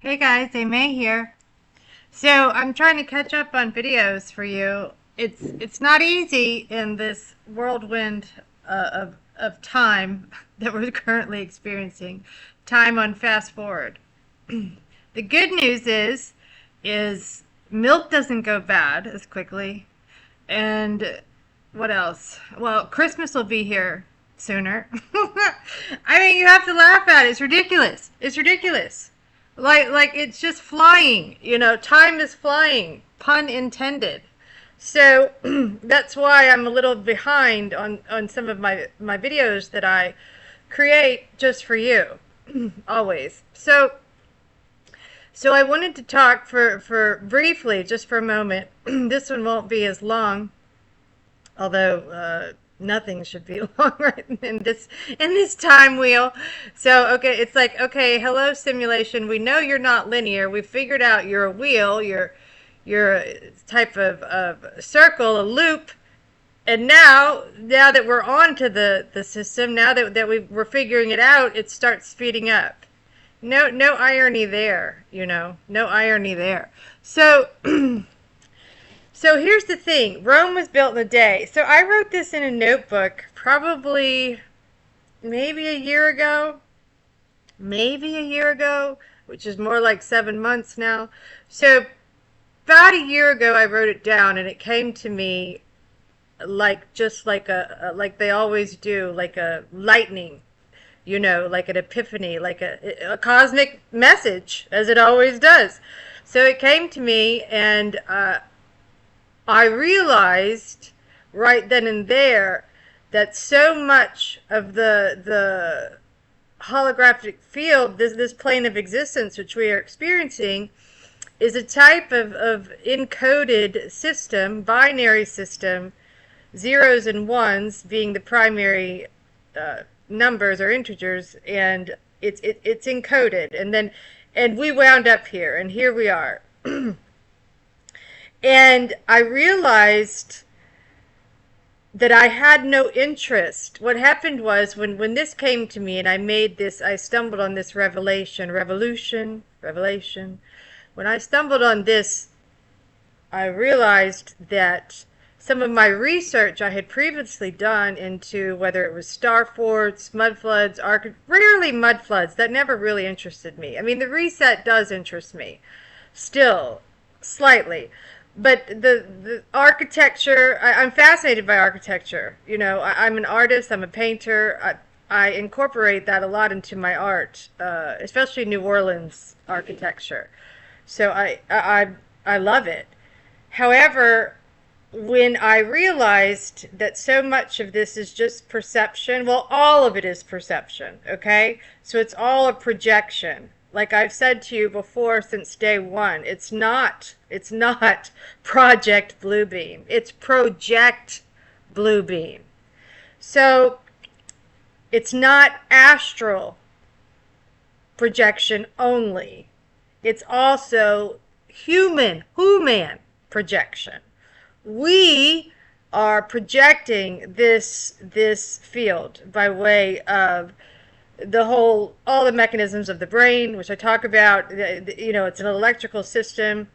Hey guys, May here. So I'm trying to catch up on videos for you. It's not easy in this whirlwind of time that we're currently experiencing. Time on fast forward. The good news is milk doesn't go bad as quickly. And what else? Well, Christmas will be here sooner. I mean, you have to laugh at it. It's ridiculous. It's ridiculous. Like it's just flying. Time is flying. Pun intended. So that's why I'm a little behind on some of my videos that I create just for you, always. So I wanted to talk for briefly, just for a moment. This one won't be as long, although nothing should be long right in this time wheel. So okay, it's like, okay, hello simulation. We know you're not linear. We figured out you're a wheel. You're a type of circle, a loop. And now that we're on to the system, now that we're figuring it out, it starts speeding up. No irony there, no irony there. So So here's the thing. Rome was built in a day. So I wrote this in a notebook probably maybe a year ago. Maybe a year ago, which is more like 7 months now. So about a year ago I wrote it down and it came to me like just like like they always do, like a lightning, like an epiphany, like a cosmic message, as it always does. So it came to me, and I realized right then and there that so much of the holographic field, this plane of existence which we are experiencing, is a type of encoded system, binary system, zeros and ones being the primary numbers or integers, and it's encoded, and we wound up here, and here we are. And I realized that I had no interest. What happened was when this came to me and I stumbled on this revelation. When I stumbled on this, I realized that some of my research I had previously done into whether it was star forts, mudfloods, rarely mudfloods, that never really interested me. I mean, the reset does interest me, still, slightly. But the architecture, I'm fascinated by architecture. I'm an artist, I'm a painter. I incorporate that a lot into my art, especially New Orleans architecture. So I love it. However, when I realized that so much of this is just perception, well, all of it is perception, okay? So it's all a projection. Like I've said to you before since day one, it's not Project Bluebeam. It's Project Bluebeam. So it's not astral projection only. It's also human projection. We are projecting this field by way of all the mechanisms of the brain, which I talk about. It's an electrical system,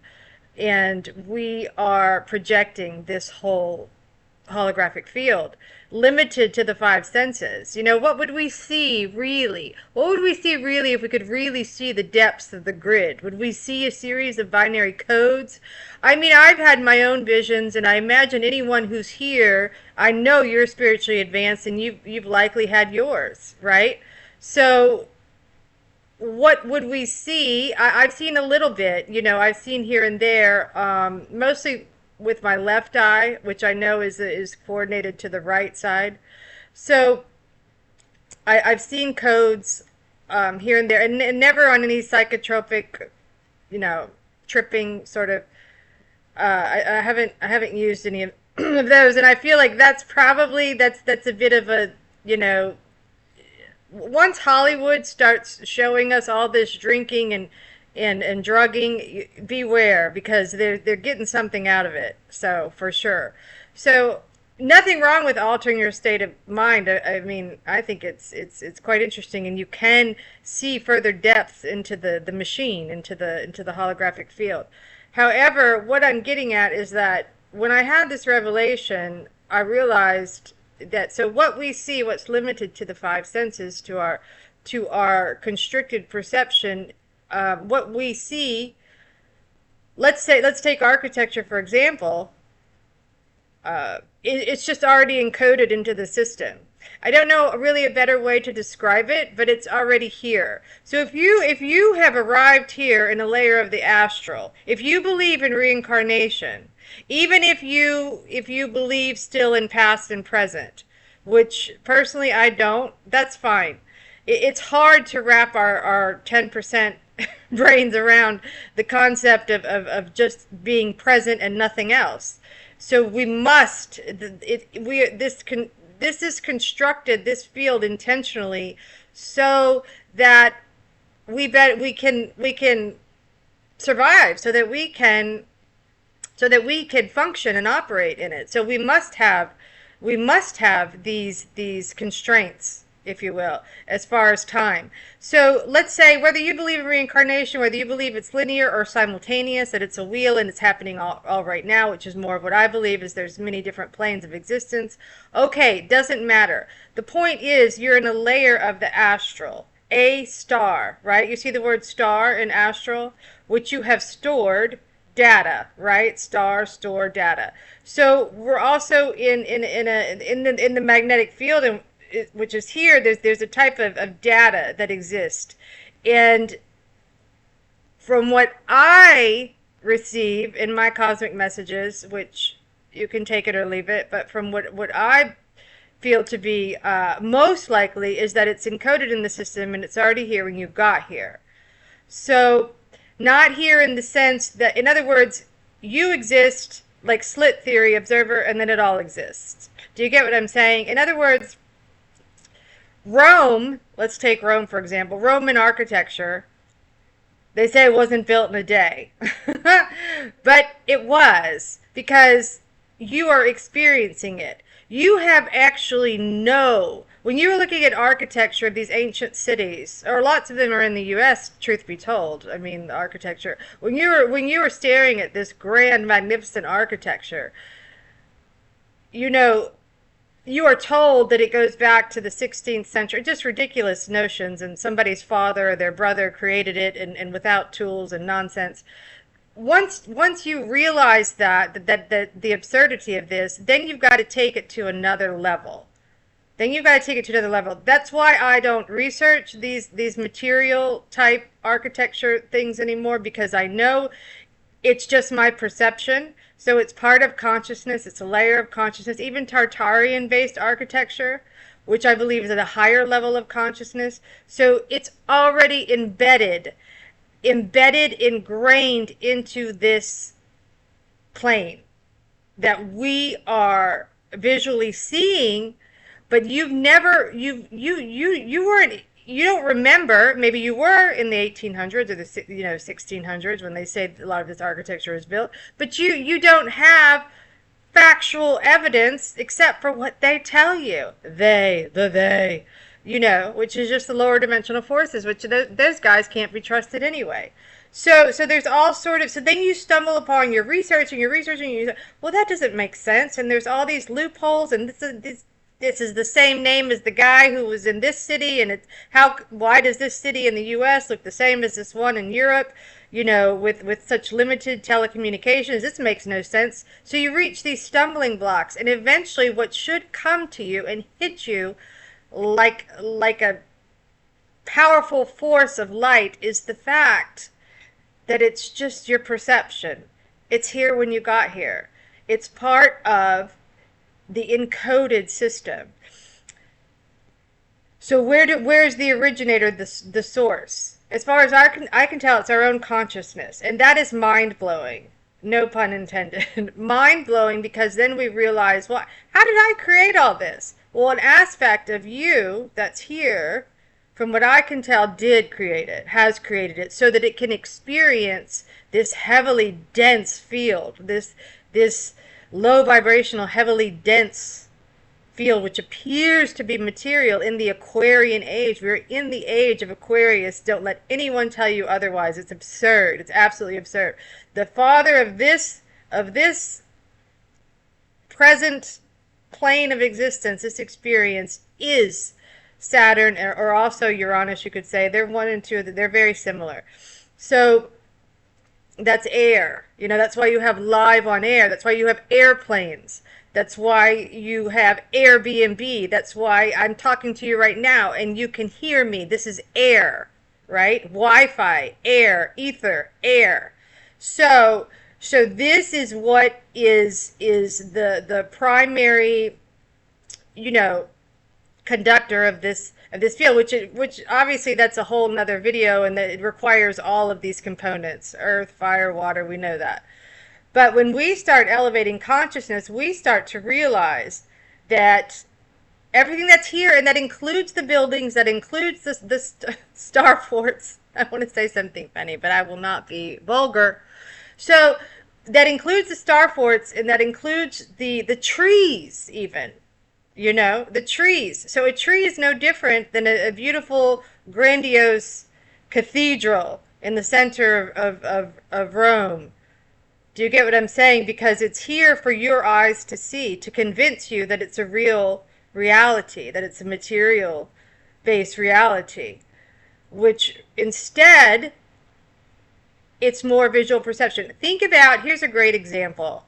and we are projecting this whole holographic field, limited to the five senses. What would we see really? What would we see really if we could really see the depths of the grid? Would we see a series of binary codes? I mean, I've had my own visions, and I imagine anyone who's here, I know you're spiritually advanced, and you've likely had yours, right? So what would we see? I've seen a little bit, I've seen here and there, mostly with my left eye, which I know is coordinated to the right side. So I've seen codes here and there, and never on any psychotropic, tripping sort of. I haven't used any of those, and I feel like that's a bit of a, once Hollywood starts showing us all this drinking and drugging, beware, because they're getting something out of it. So for sure. So nothing wrong with altering your state of mind. I mean, I think it's quite interesting, and you can see further depths into the machine, into the holographic field. However, what I'm getting at is that when I had this revelation, I realized that so what we see, what's limited to the five senses, to our constricted perception, what we see. Let's take architecture for example. It's just already encoded into the system. I don't know really a better way to describe it, but it's already here. So if you have arrived here in a layer of the astral, if you believe in reincarnation, even if you believe still in past and present, which personally I don't, that's fine. It's hard to wrap our 10% brains around the concept of just being present and nothing else. So we must, this is constructed, this field intentionally, so that we can survive, so that we can function and operate in it. So we must have these constraints, if you will, as far as time. So let's say whether you believe in reincarnation, whether you believe it's linear or simultaneous, that it's a wheel and it's happening all right now, which is more of what I believe, is there's many different planes of existence. Okay, doesn't matter. The point is you're in a layer of the astral, a star, right? You see the word star in astral, which you have stored data, right? Star, store data. So we're also in the magnetic field, and which is here, there's a type of data that exists. And from what I receive in my cosmic messages, which you can take it or leave it, but from what I feel to be most likely is that it's encoded in the system and it's already here when you got here. So not here in the sense that, in other words, you exist like slit theory, observer, and then it all exists. Do you get what I'm saying? In other words, Rome, let's take Rome for example, Roman architecture, they say it wasn't built in a day. But it was, because you are experiencing it. You have actually when you were looking at architecture of these ancient cities, or lots of them are in the US, truth be told, I mean, the architecture, when you were staring at this grand, magnificent architecture, you know, you are told that it goes back to the 16th century, just ridiculous notions, and somebody's father or their brother created it, and without tools and nonsense. Once you realize that the absurdity of this, then you've got to take it to another level. That's why I don't research these material type architecture things anymore, because I know it's just my perception. So it's part of consciousness. It's a layer of consciousness. Even Tartarian-based architecture, which I believe is at a higher level of consciousness. So it's already embedded, ingrained into this plane that we are visually seeing, but you weren't. You don't remember, maybe you were in the 1800s or the 1600s when they say a lot of this architecture is built, but you don't have factual evidence except for what they tell you. They, which is just the lower dimensional forces, which those guys can't be trusted anyway. So there's all sort of, so then you stumble upon your research, and you say, well, that doesn't make sense, and there's all these loopholes, and this is the same name as the guy who was in this city, and why does this city in the US look the same as this one in Europe, with such limited telecommunications? This makes no sense. So you reach these stumbling blocks, and eventually what should come to you and hit you like a powerful force of light is the fact that it's just your perception. It's here when you got here. It's part of the encoded system. So where's the originator, the source? As far as I can tell, it's our own consciousness, and that is mind-blowing. No pun intended. Mind-blowing, because then we realize, well, how did I create all this? Well, an aspect of you that's here, from what I can tell, has created it, so that it can experience this heavily dense field, this low vibrational, heavily dense field, which appears to be material in the Aquarian age. We're in the age of Aquarius. Don't let anyone tell you otherwise. It's absurd. It's absolutely absurd. The father of this present plane of existence, this experience, is Saturn, or also Uranus, you could say. They're 1 and 2. They're very similar. So that's air. You know, that's why you have live on air. That's why you have airplanes. That's why you have Airbnb. That's why I'm talking to you right now and you can hear me. This is air, right? Wi-Fi, air, ether, air. So this is what is the primary, you know, conductor of this field, which obviously that's a whole nother video, and that it requires all of these components: earth, fire, water. We know that. But when we start elevating consciousness, we start to realize that everything that's here, and that includes the buildings, that includes the star forts. I want to say something funny, but I will not be vulgar. So that includes the star forts, and that includes the trees even. You know, the trees. So a tree is no different than a beautiful, grandiose cathedral in the center of Rome. Do you get what I'm saying? Because it's here for your eyes to see, to convince you that it's a real reality, that it's a material-based reality, which instead, it's more visual perception. Think about, here's a great example.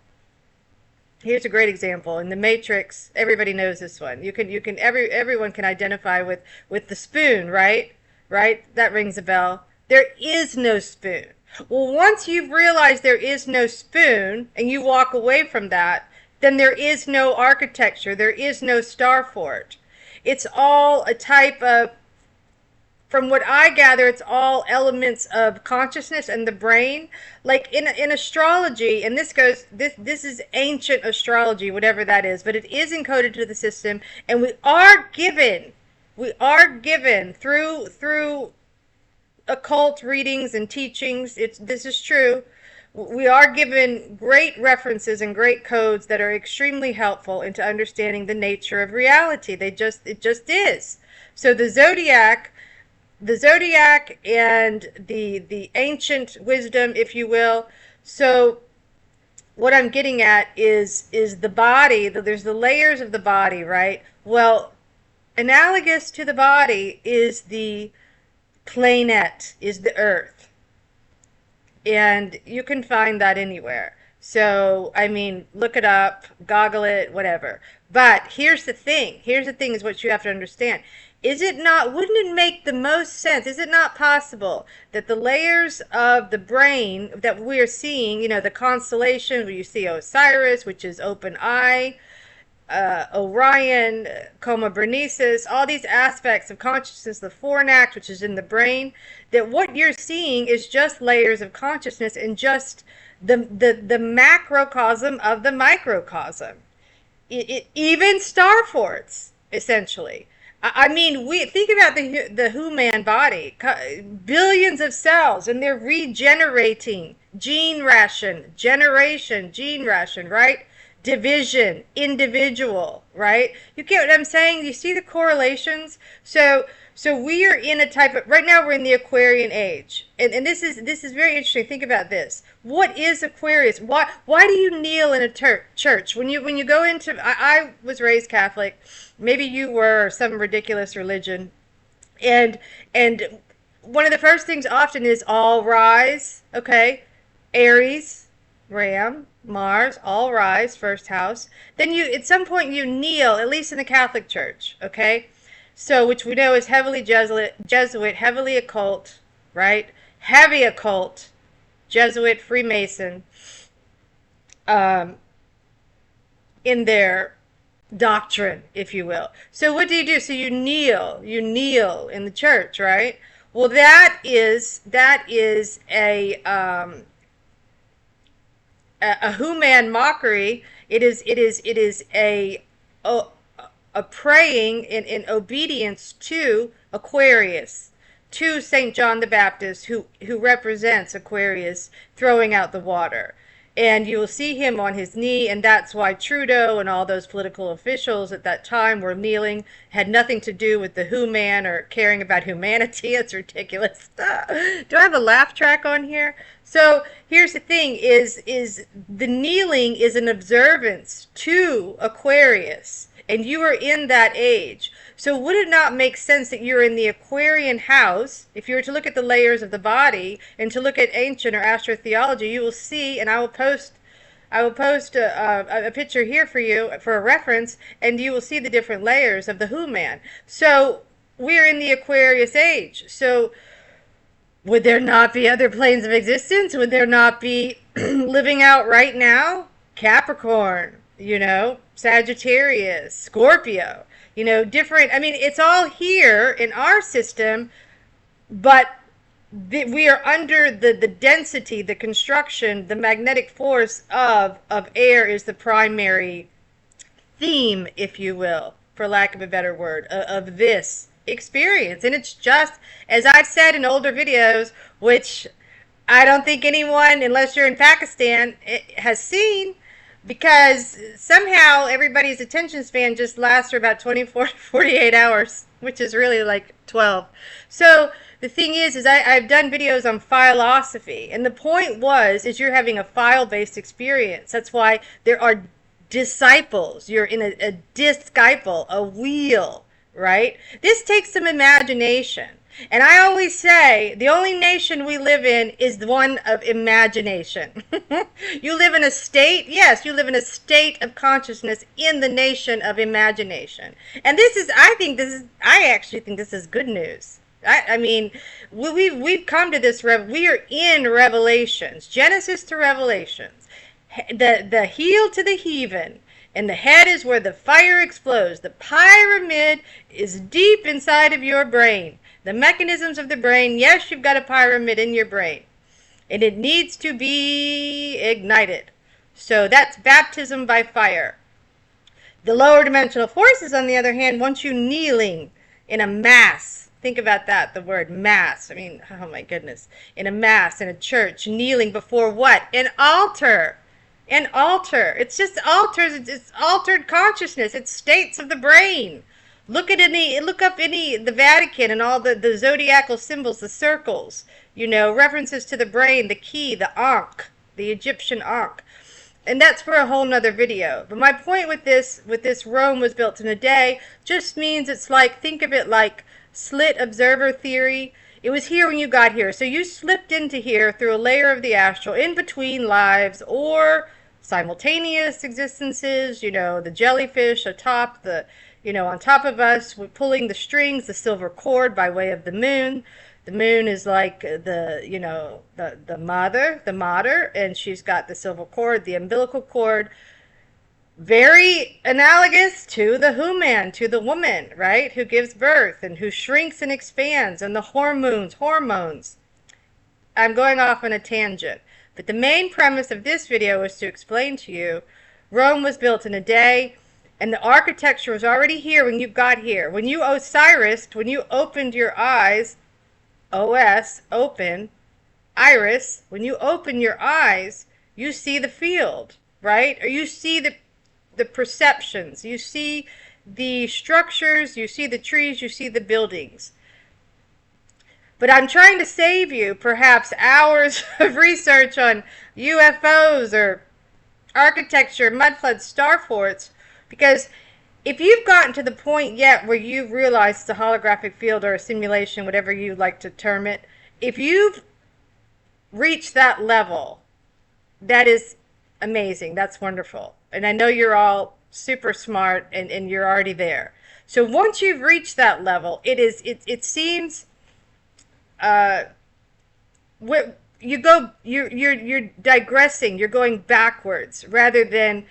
Here's a great example. In the Matrix, everybody knows this one. Everyone can identify with the spoon, right? Right? That rings a bell. There is no spoon. Well, once you've realized there is no spoon and you walk away from that, then there is no architecture. There is no star fort. It's all a type of, from what I gather, it's all elements of consciousness and the brain. Like in astrology, and this is ancient astrology, whatever that is, but it is encoded to the system, and we are given through occult readings and teachings. This is true. We are given great references and great codes that are extremely helpful into understanding the nature of reality. It just is. So the zodiac and the ancient wisdom, if you will. So what I'm getting at is the body. There's the layers of the body, right? Well, analogous to the body is the planet, is the earth. And you can find that anywhere. So, I mean, look it up, goggle it, whatever. But here's the thing. Here's the thing is what you have to understand. Wouldn't it make the most sense? Is it not possible that the layers of the brain that we're seeing, you know, the constellation where you see Osiris, which is open eye, Orion, Coma Berenices, all these aspects of consciousness, the fornax, which is in the brain, that what you're seeing is just layers of consciousness and just the macrocosm of the microcosm. Even star forts, essentially. I mean, think about the human body, billions of cells, and they're regenerating. Gene ration, generation, gene ration, right? Division, individual, right? You get what I'm saying? You see the correlations? So we are in a type of, right now we're in the Aquarian age. And this is very interesting. Think about this. What is Aquarius? Why do you kneel in a church? When you go into, I was raised Catholic. Maybe you were, or some ridiculous religion. And one of the first things often is all rise, okay? Aries, Ram, Mars, all rise, first house. Then at some point you kneel, at least in the Catholic Church, okay? So, which we know is heavily Jesuit, heavily occult, right? Heavy occult, Jesuit, Freemason, in their doctrine, if you will. So what do? So you kneel in the church, right? Well, that is a human mockery. It is a praying in obedience to Aquarius, to Saint John the Baptist, who represents Aquarius throwing out the water. And you will see him on his knee, and that's why Trudeau and all those political officials at that time were kneeling. Had nothing to do with the Who man or caring about humanity. It's ridiculous. Do I have a laugh track on here? So here's the thing: is the kneeling is an observance to Aquarius, and you are in that age. So would it not make sense that you're in the Aquarian house? If you were to look at the layers of the body and to look at ancient or astrotheology, you will see, and I will post a picture here for you for a reference, and you will see the different layers of the Who man. So we're in the Aquarius age. So would there not be other planes of existence? Would there not be living out right now? Capricorn, Sagittarius, Scorpio, different. I mean, it's all here in our system, but we are under the density, the construction, the magnetic force of air is the primary theme, if you will, for lack of a better word, of this experience. And it's just, as I've said in older videos, which I don't think anyone, unless you're in Pakistan, has seen, because somehow everybody's attention span just lasts for about 24 to 48 hours, which is really like 12. So the thing is I've done videos on philosophy, and the point is you're having a file-based experience. That's why there are disciples. You're in a disciple, a wheel, right? This takes some imagination. And I always say the only nation we live in is the one of imagination. You live in a state, yes, you live in a state of consciousness in the nation of imagination. And I actually think this is good news. I mean, we've come to this, we are in Revelations, Genesis to Revelations, the heel to the heaven. And the head is where the fire explodes. The pyramid is deep inside of your brain. The mechanisms of the brain, yes, you've got a pyramid in your brain. And it needs to be ignited. So that's baptism by fire. The lower dimensional forces, on the other hand, want you kneeling in a mass. Think about that, the word mass. I mean, oh my goodness. In a mass, in a church, kneeling before what? An altar. An altar. It's just altars. It's altered consciousness. It's states of the brain. Look up the Vatican and all the zodiacal symbols, the circles, references to the brain, the key, the Ankh, the Egyptian Ankh. And that's for a whole nother video. But my point with this Rome was built in a day, just means it's like, think of it like slit observer theory. It was here when you got here. So you slipped into here through a layer of the astral in between lives or simultaneous existences, the jellyfish atop on top of us, we're pulling the strings, the silver cord by way of the moon. The moon is like the mother, and she's got the silver cord, the umbilical cord, very analogous to the Who man, to the woman, right, who gives birth and who shrinks and expands, and the hormones. I'm going off on a tangent, but the main premise of this video is to explain to you Rome was built in a day. And the architecture was already here when you got here. When you when you opened your eyes, open, iris, when you open your eyes, you see the field, right? Or you see the perceptions. You see the structures, you see the trees, you see the buildings. But I'm trying to save you perhaps hours of research on UFOs or architecture, mudfloods, star forts. Because if you've gotten to the point yet where you've realized it's a holographic field or a simulation, whatever you like to term it, if you've reached that level, that is amazing. That's wonderful. And I know you're all super smart and you're already there. So once you've reached that level, it seems you're digressing, you're going backwards rather than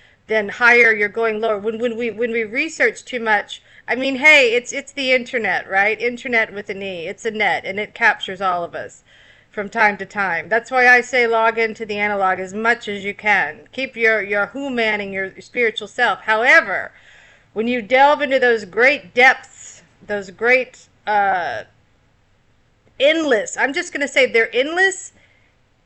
higher, you're going lower. When we research too much, I mean, hey, it's the internet, right? Internet with an E. It's a net, and it captures all of us from time to time. That's why I say log into the analog as much as you can. Keep your Who manning your spiritual self. However, when you delve into those great depths, those great endless, I'm just going to say they're endless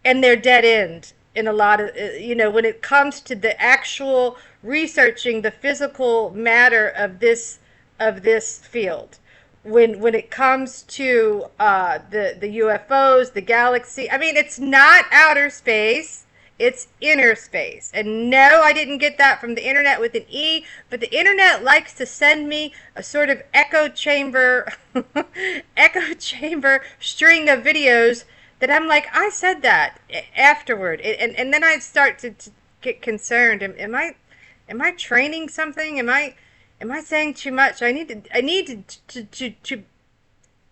and they're dead end. in a lot of, when it comes to the actual researching the physical matter of this field. When it comes to the UFOs, the galaxy, I mean, it's not outer space. It's inner space. And no, I didn't get that from the internet with an E, but the internet likes to send me a sort of echo chamber, echo chamber string of videos that I'm like, I said that afterward. And then I start to get concerned. Am I training something? Am I saying too much? I need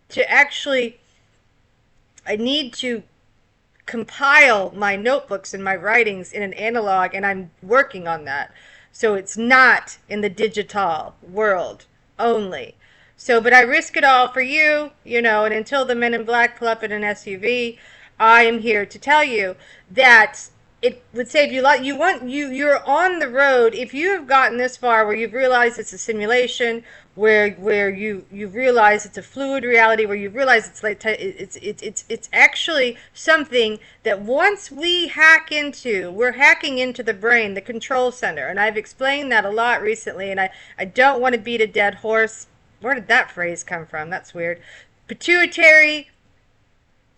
to actually, I need to compile my notebooks and my writings in an analog, and I'm working on that. So it's not in the digital world only. So, but I risk it all for you, and until the men in black pull up in an SUV, I am here to tell you that it would save you a lot. You're on the road. If you have gotten this far where you've realized it's a simulation, where you realize it's a fluid reality, where you realize it's like it's actually something that once we're hacking into the brain, the control center. And I've explained that a lot recently, and I don't want to beat a dead horse. Where did that phrase come from? That's weird. Pituitary,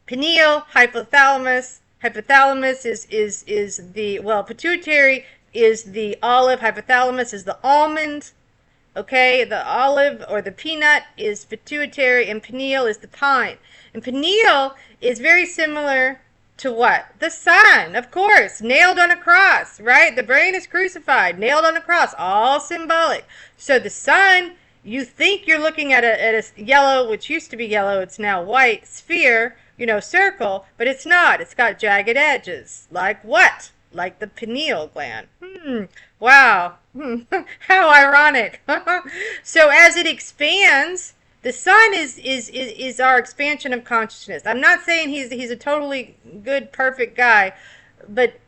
pineal, hypothalamus. Hypothalamus is the, well, pituitary is the olive, hypothalamus is the almond, okay? The olive or the peanut is pituitary, and pineal is the pine. And pineal is very similar to what? The sun, of course, nailed on a cross, right? The brain is crucified, nailed on a cross, all symbolic. So the sun, you think you're looking at a yellow, which used to be yellow, it's now white, sphere, circle, but it's not. It's got jagged edges. Like what? Like the pineal gland. Wow. How ironic. So as it expands, the sun is our expansion of consciousness. I'm not saying he's a totally good, perfect guy, but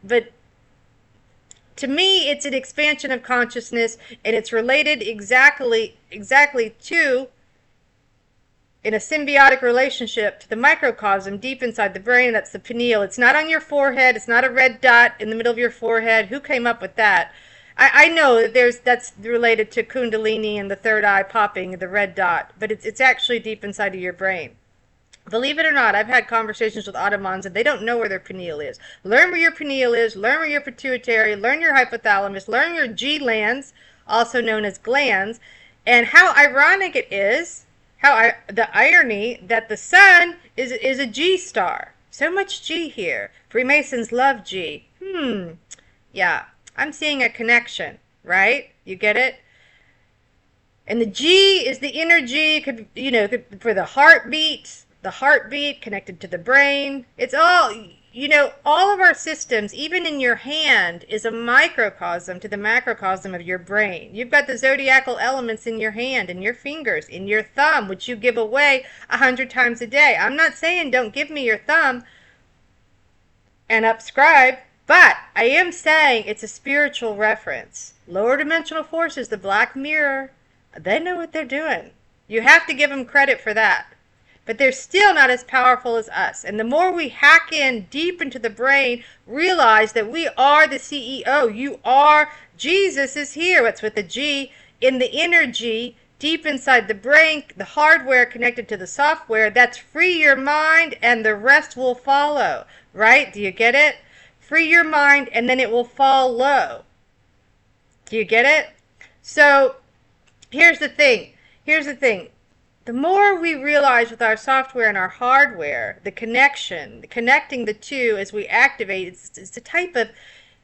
to me, it's an expansion of consciousness, and it's related exactly to, in a symbiotic relationship, to the microcosm deep inside the brain. That's the pineal. It's not on your forehead. It's not a red dot in the middle of your forehead. Who came up with that? I know that that's related to Kundalini and the third eye popping, the red dot, but it's actually deep inside of your brain. Believe it or not, I've had conversations with Ottomans, and they don't know where their pineal is. Learn where your pineal is, learn where your pituitary, learn your hypothalamus, learn your G-lands, also known as glands, and how ironic it is, the irony that the sun is a G star. So much G here. Freemasons love G. Yeah, I'm seeing a connection, right? You get it? And the G is the energy, for the heartbeat connected to the brain. It's all, all of our systems, even in your hand, is a microcosm to the macrocosm of your brain. You've got the zodiacal elements in your hand, in your fingers, in your thumb, which you give away 100 times a day. I'm not saying don't give me your thumb and upscribe, but I am saying it's a spiritual reference. Lower dimensional forces, the black mirror, they know what they're doing. You have to give them credit for that. But they're still not as powerful as us. And the more we hack in deep into the brain, realize that we are the CEO. Jesus is here. What's with the G? In the energy, deep inside the brain, the hardware connected to the software. That's free your mind and the rest will follow. Right? Do you get it? Free your mind and then it will fall low. Do you get it? So, here's the thing. The more we realize with our software and our hardware, connecting the two as we activate, it's a type of,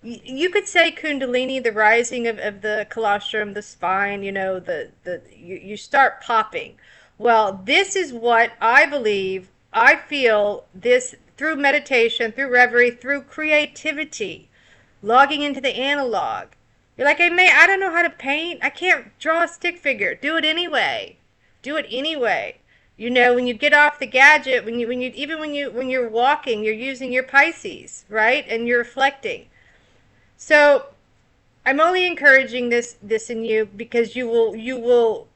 you could say Kundalini, the rising of the colostrum, the spine, you start popping. Well, this is what I feel this through meditation, through reverie, through creativity, logging into the analog. You're like, hey, May, I don't know how to paint. I can't draw a stick figure. Do it anyway. When you get off the gadget, when you're walking, you're using your Pisces, right? And you're reflecting. So I'm only encouraging this in you because you will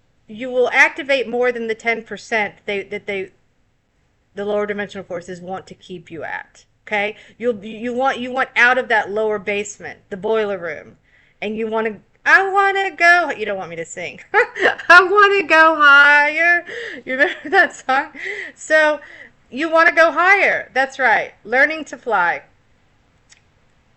activate more than the 10% that the lower dimensional forces want to keep you at. Okay, you want out of that lower basement, the boiler room, and you want to. I want to go. You don't want me to sing. I want to go higher. You remember that song? So you want to go higher. That's right. Learning to fly.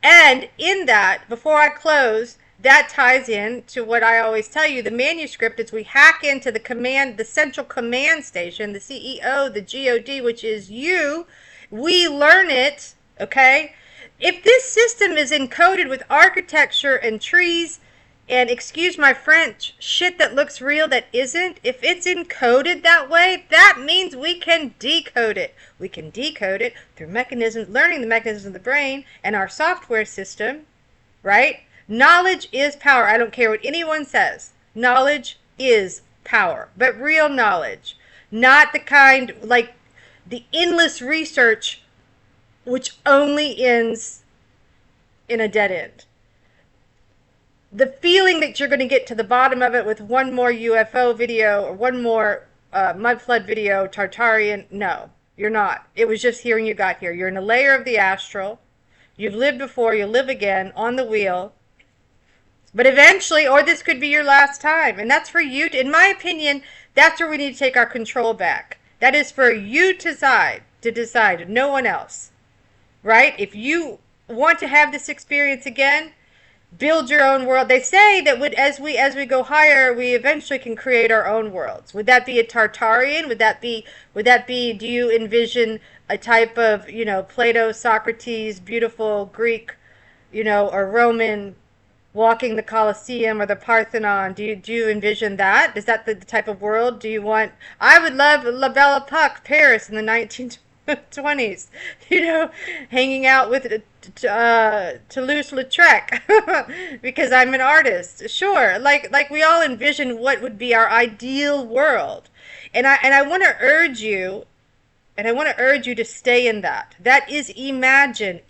And in that, before I close, that ties in to what I always tell you. The manuscript is we hack into the command, the central command station, the CEO, the God, which is you. We learn it, okay? If this system is encoded with architecture and trees and, excuse my French, shit that looks real that isn't, if it's encoded that way, that means we can decode it. We can decode it through mechanisms, learning the mechanisms of the brain and our software system, right? Knowledge is power. I don't care what anyone says. Knowledge is power, but real knowledge, not the kind like the endless research which only ends in a dead end. The feeling that you're going to get to the bottom of it with one more UFO video or one more mud flood video, Tartarian, no, you're not. It was just here when you got here. You're in a layer of the astral. You've lived before, you'll live again on the wheel. But eventually, or this could be your last time. And that's for you, in my opinion, that's where we need to take our control back. That is for you to decide, no one else. Right? If you want to have this experience again, build your own world. They say that as we go higher, we eventually can create our own worlds. Would that be a Tartarian? Would that be, do you envision a type of, Plato, Socrates, beautiful Greek, or Roman walking the Colosseum or the Parthenon? Do you envision that? Is that the type of world? Do you want, I would love La Belle Époque, Paris in the 1920s, hanging out with Toulouse-Lautrec because I'm an artist. Sure, like we all envision what would be our ideal world, and I want to urge you, to stay in that. That is magic.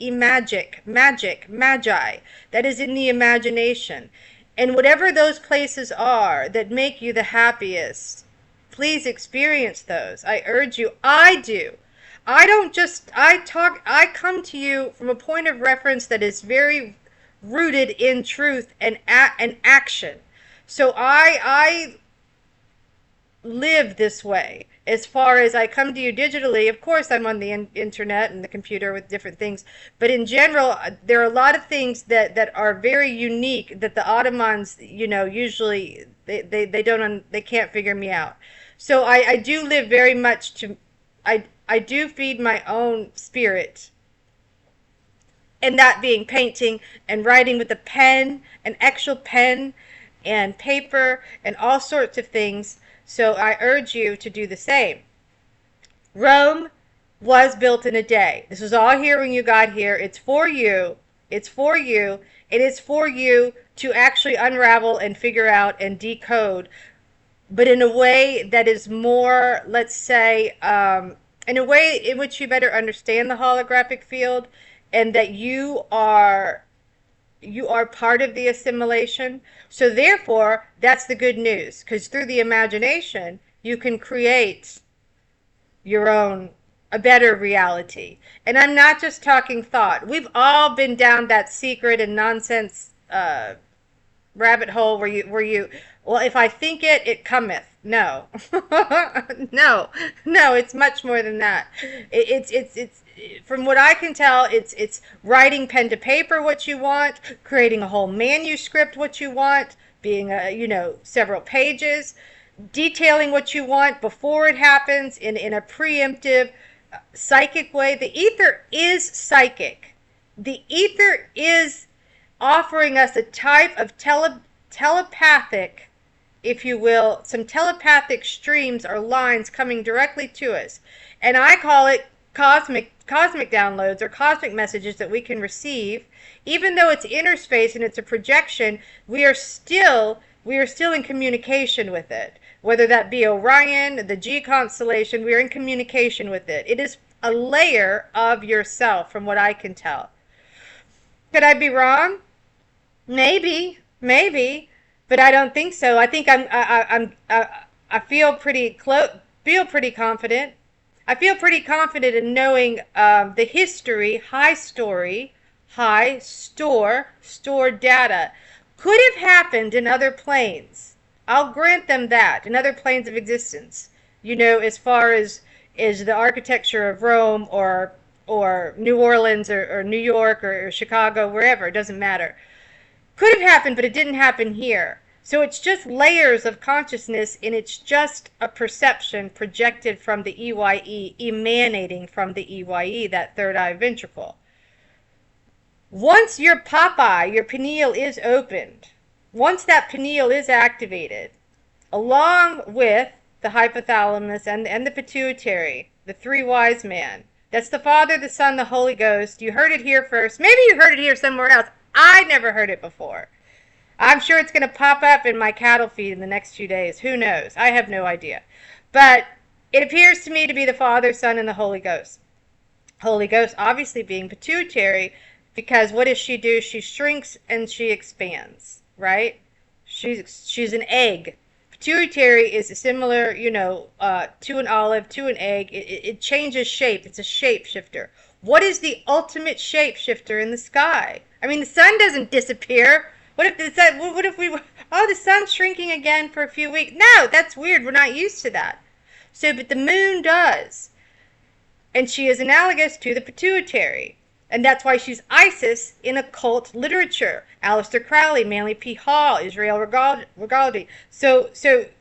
That is in the imagination, and whatever those places are that make you the happiest, please experience those. I urge you. I do. I come to you from a point of reference that is very rooted in truth and action. So I live this way. As far as I come to you digitally, of course I'm on the internet and the computer with different things, but in general, there are a lot of things that are very unique that the Ottomans, usually they can't figure me out. So I do live very much to, I do feed my own spirit, and that being painting and writing with a pen, an actual pen and paper and all sorts of things. So I urge you to do the same. Rome was built in a day. This was all here when you got here. It's for you. It's for you. It is for you to actually unravel and figure out and decode, but in a way that is more, let's say, in a way in which you better understand the holographic field, and that you are part of the assimilation. So therefore, that's the good news, because through the imagination, you can create your own, a better reality. And I'm not just talking thought. We've all been down that secret and nonsense rabbit hole where you, well, if I think it, it cometh. No, no, it's much more than that. It's from what I can tell, it's writing pen to paper what you want, creating a whole manuscript what you want, being several pages, detailing what you want before it happens in a preemptive psychic way. The ether is psychic. The ether is offering us a type of telepathic, if you will, some telepathic streams or lines coming directly to us. And I call it cosmic downloads or cosmic messages that we can receive. Even though it's inner space and it's a projection, we are still in communication with it. Whether that be Orion, the G constellation, we are in communication with it. It is a layer of yourself, from what I can tell. Could I be wrong? Maybe, but I don't think so. I think I feel pretty confident. I feel pretty confident in knowing the history, stored data. Could have happened in other planes. I'll grant them that, in other planes of existence. You know, as far as the architecture of Rome or New Orleans or New York or Chicago, wherever, it doesn't matter. Could have happened, but it didn't happen here. So it's just layers of consciousness, and it's just a perception projected from the EYE, emanating from the EYE, that third eye ventricle. Once your Popeye, your pineal, is opened, once that pineal is activated, along with the hypothalamus and the pituitary, the three wise men, that's the Father, the Son, the Holy Ghost. You heard it here first. Maybe you heard it here somewhere else. I never heard it before. I'm sure it's going to pop up in my cattle feed in the next few days. Who knows? I have no idea. But it appears to me to be the Father, Son, and the Holy Ghost. Holy Ghost obviously being pituitary, because what does she do? She shrinks and she expands, right? She's an egg. Pituitary is similar, you know, to an olive, to an egg. It changes shape. It's a shapeshifter. What is the ultimate shapeshifter in the sky? I mean, the sun doesn't disappear. What if the sun's shrinking again for a few weeks? No, that's weird. We're not used to that. So, but the moon does. And she is analogous to the pituitary. And that's why she's Isis in occult literature. Aleister Crowley, Manly P. Hall, Israel Regardie. So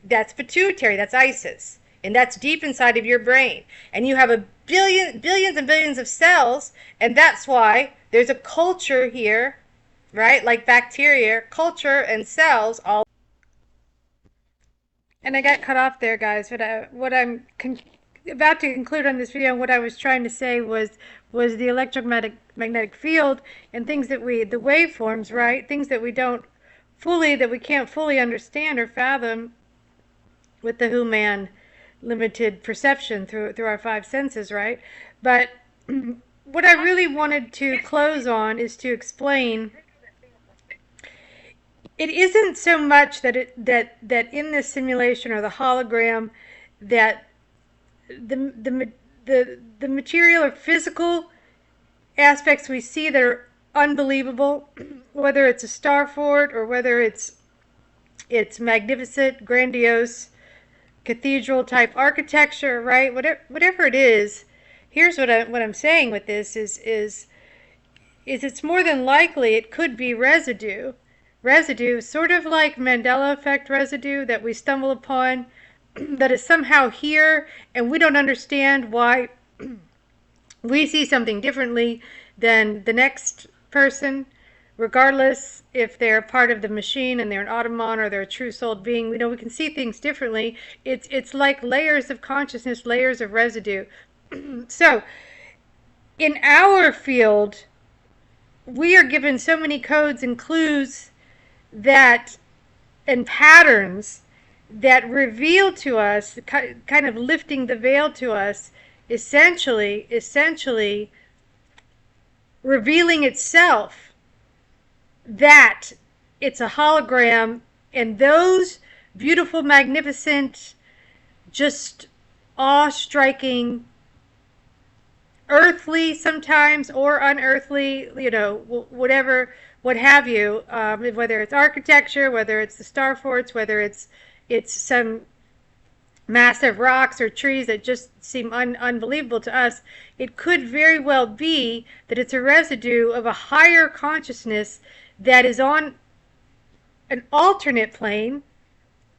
that's pituitary, that's Isis. And that's deep inside of your brain. And you have billions and billions of cells, and that's why there's a culture here, right? Like bacteria, culture and cells all. And I got cut off there, guys. But what I'm about to conclude on this video, what I was trying to say was the electromagnetic field and things that the waveforms, right? Things that we can't fully understand or fathom with the human limited perception through our five senses, right? But what I really wanted to close on is to explain it isn't so much that in this simulation or the hologram that the material or physical aspects we see that are unbelievable, whether it's a star fort or whether it's magnificent, grandiose, cathedral type architecture, right? Whatever it is, here's what I'm saying with this is it's more than likely it could be residue, sort of like Mandela effect residue that we stumble upon, that is somehow here, and we don't understand why we see something differently than the next person, regardless if they're part of the machine and they're an automaton or they're a true souled being. We know we can see things differently. It's like layers of consciousness, layers of residue. So in our field, we are given so many codes and clues and patterns that reveal to us, kind of lifting the veil to us, essentially revealing itself that it's a hologram, and those beautiful, magnificent, just awe-striking, earthly sometimes or unearthly, you know, whatever, what have you, whether it's architecture, whether it's the star forts, whether it's some massive rocks or trees that just seem unbelievable to us, it could very well be that it's a residue of a higher consciousness that is on an alternate plane,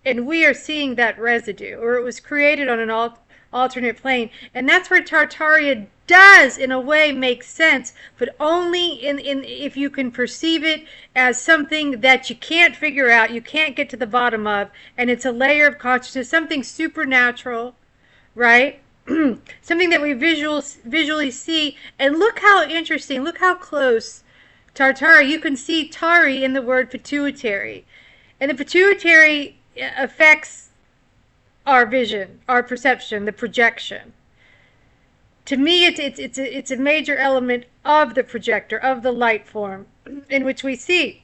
and we are seeing that residue, or it was created on an alternate plane. And that's where Tartaria does, in a way, make sense, but only if you can perceive it as something that you can't figure out, you can't get to the bottom of, and it's a layer of consciousness, something supernatural, right? Something that we visually see. And look how interesting, look how close Tartaria, you can see Tari in the word pituitary. And the pituitary affects our vision, our perception, the projection. To me, it's a major element of the projector, of the light form in which we see.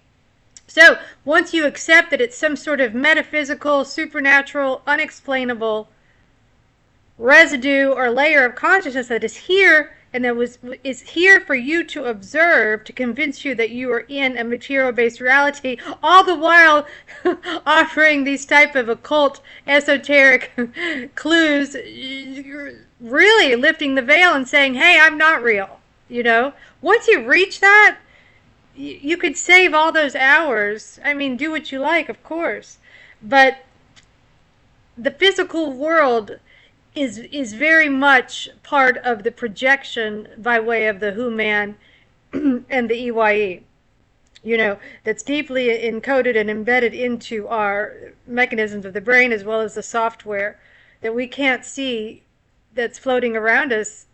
So once you accept that it's some sort of metaphysical, supernatural, unexplainable residue or layer of consciousness that is here and that is here for you to observe, to convince you that you are in a material-based reality, all the while offering these type of occult, esoteric clues, really lifting the veil and saying, hey, I'm not real. Once you reach that, you could save all those hours. I mean, do what you like, of course, but the physical world is very much part of the projection by way of the Who Man and the EYE. That's deeply encoded and embedded into our mechanisms of the brain, as well as the software that we can't see, that's floating around us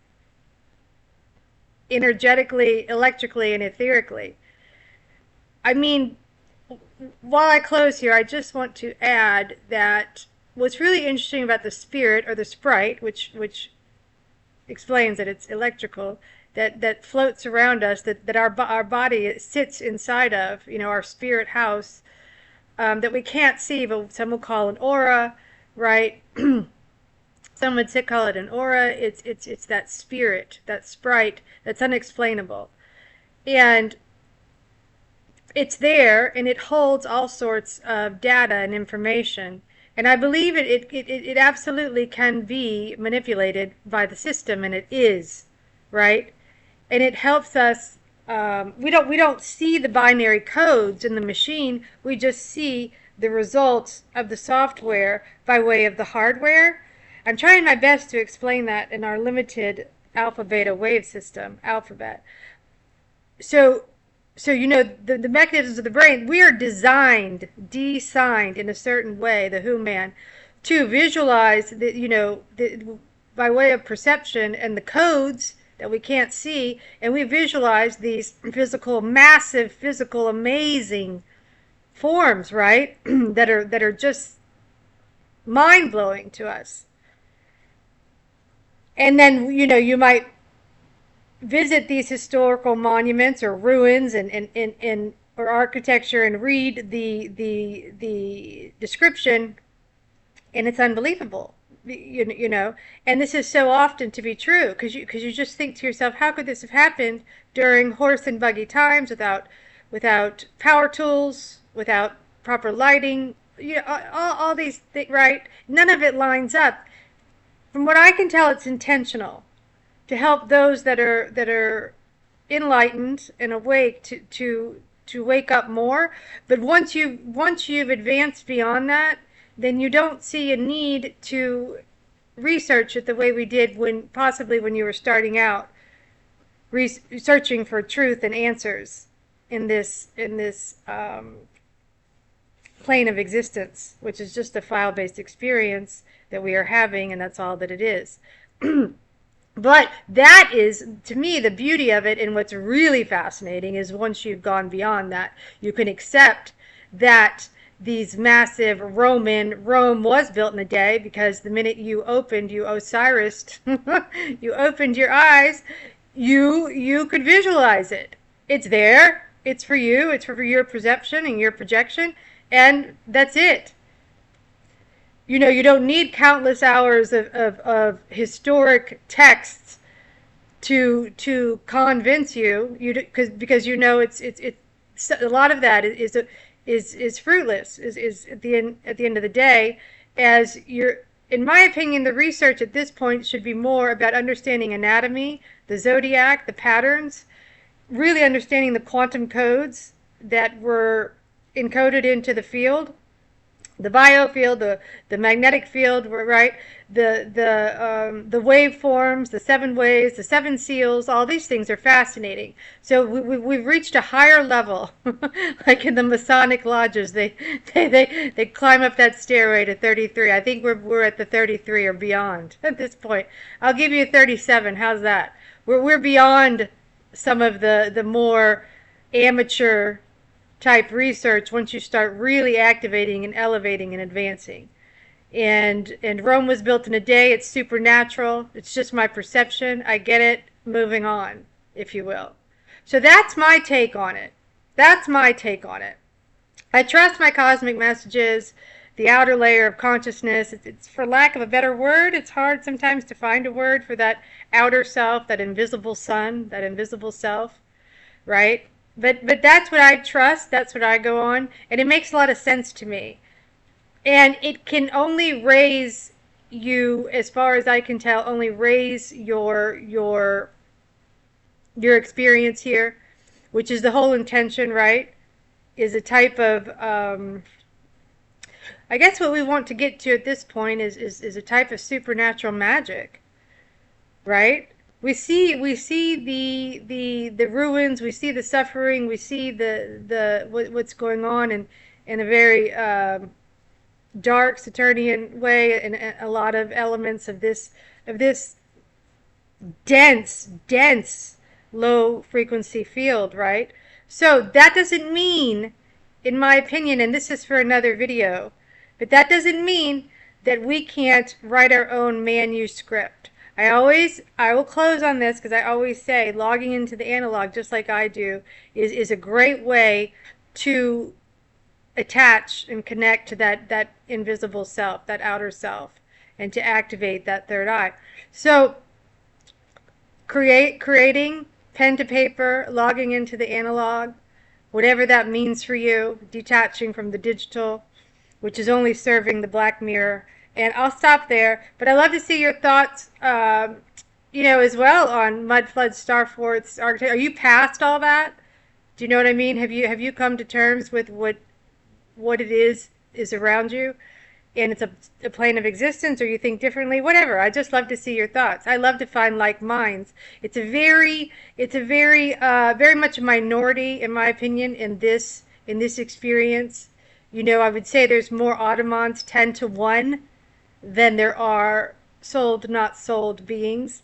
energetically, electrically, and etherically. I mean, while I close here, I just want to add that what's really interesting about the spirit, or the sprite, which explains that it's electrical, that floats around us, that our body sits inside of, our spirit house, that we can't see, but some will call an aura, right? Some would call it an aura. It's that spirit, that sprite, that's unexplainable, and it's there, and it holds all sorts of data and information. And I believe it absolutely can be manipulated by the system, and it is, right? And it helps us. We don't see the binary codes in the machine. We just see the results of the software by way of the hardware. I'm trying my best to explain that in our limited alpha beta wave system, alphabet. So the mechanisms of the brain, we are designed in a certain way, the Who Man, to visualize by way of perception and the codes that we can't see, and we visualize these massive physical, amazing forms, right? that are just mind blowing to us. And then you might visit these historical monuments or ruins or architecture and read the description, and it's unbelievable, and this is so often to be true, because you just think to yourself, how could this have happened during horse and buggy times, without power tools, without proper lighting, all these things, right? None of it lines up. From what I can tell, it's intentional, to help those that are enlightened and awake to wake up more. But once you've advanced beyond that, then you don't see a need to research it the way we did when you were starting out, searching for truth and answers in this plane of existence, which is just a file-based experience that we are having, and that's all that it is. But that is, to me, the beauty of it, and what's really fascinating is once you've gone beyond that, you can accept that these massive Rome was built in a day, because the minute you Osiris, you opened your eyes, you could visualize it. It's there. It's for you. It's for your perception and your projection, and that's it. You don't need countless hours of historic texts to convince you, because it's a lot of that is fruitless, is at the end of the day. In my opinion, the research at this point should be more about understanding anatomy, the zodiac, the patterns, really understanding the quantum codes that were encoded into the field, the biofield, the magnetic field, right? The waveforms, the 7 waves, the 7 seals, all these things are fascinating. So we've reached a higher level, like in the Masonic lodges, they climb up that stairway to 33. I think we're at the 33 or beyond at this point. I'll give you 37. How's that? We're beyond some of the more amateur type research once you start really activating and elevating and advancing. And Rome was built in a day. It's supernatural. It's just my perception. I get it. Moving on, if you will. So that's my take on it. I trust my cosmic messages. the outer layer of consciousness. It's for lack of a better word, it's hard sometimes to find a word for that outer self, that invisible sun, that invisible self, right? But that's what I trust, that's what I go on, and it makes a lot of sense to me. And it can only raise you, as far as I can tell, only raise your experience here, which is the whole intention, right? Is a type of I guess what we want to get to at this point is a type of supernatural magic, right? We see the ruins, we see the suffering, we see what's going on in a very dark Saturnian way, and a lot of elements of this dense low frequency field, right? So that doesn't mean, in my opinion, and this is for another video, but that doesn't mean that we can't write our own manuscript. I will close on this because I always say logging into the analog, just like I do, is a great way to attach and connect to that invisible self, that outer self, and to activate that third eye. So creating pen to paper, logging into the analog, whatever that means for you, detaching from the digital, which is only serving the black mirror. And I'll stop there, but I'd love to see your thoughts, as well on mudfloods, star forts, architecture. Are you past all that? Do you know what I mean? Have you come to terms with what it is around you, and it's a plane of existence, or you think differently? Whatever. I just love to see your thoughts. I love to find like minds. It's a very very much a minority, in my opinion, in this experience. I would say there's more Ottomans 10-1 than there are sold, not sold beings.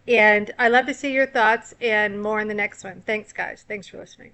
And I love to see your thoughts, and more in the next one. Thanks, guys. Thanks for listening.